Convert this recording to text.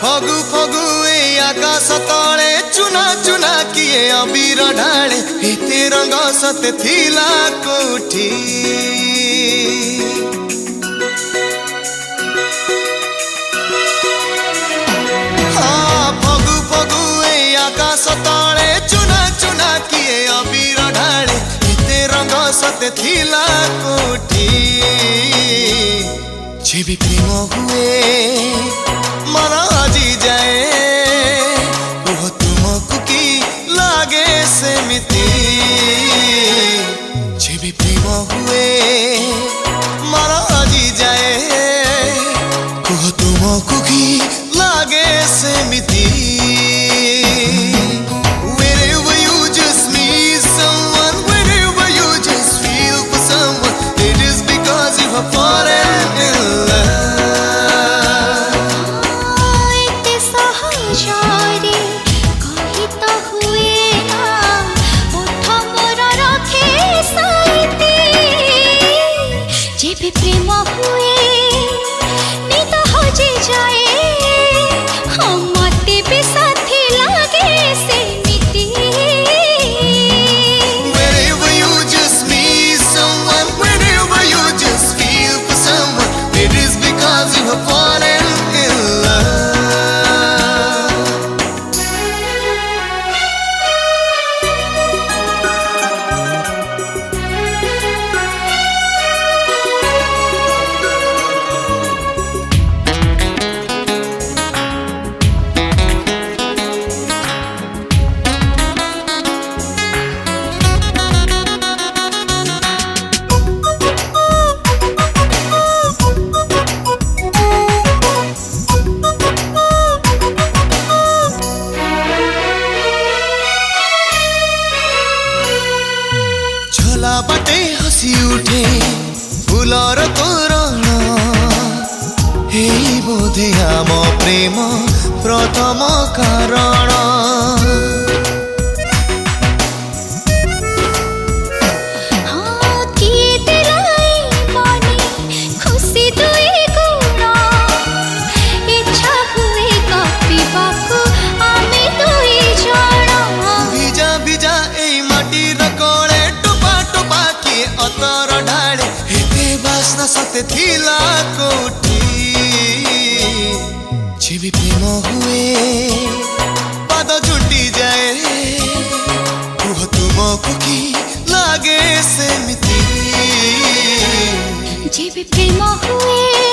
फगु फगु ए आकाश तले चुना चुना किए अबीर ढाले एते रंग सते थिला कोठी फगु फगु ए आकाश तले चुना चुना किए अबीर ढाले एते रंग सते थिला कोठी जेबी प्रेम हुए मन आजी जाए वो तुमको की लागे सेमिति जेबी प्रेम हुए मन आजी जाए वो तुमको की लागे सेमिति Whenever you just meet someone, whenever you just feel for someone, it is because you have fallen in love. प्रेम हुए नित हजे जाए हम मते भी साथी लागे सेमिति Whenever you just meet someone, whenever you just feel for someone, it is because you have fallen in love. बाटे हसी उठे फुलर तोरण हे बोधे आम प्रेम प्रथम कारण भिजा भिजा ए माटीर कोले अतर ढाले हेते बासना सते थिला कोठी जेबी प्रेम हुए पाद छुटी जाए वो तुमको की लागे सेमिति जेबी प्रेम हुए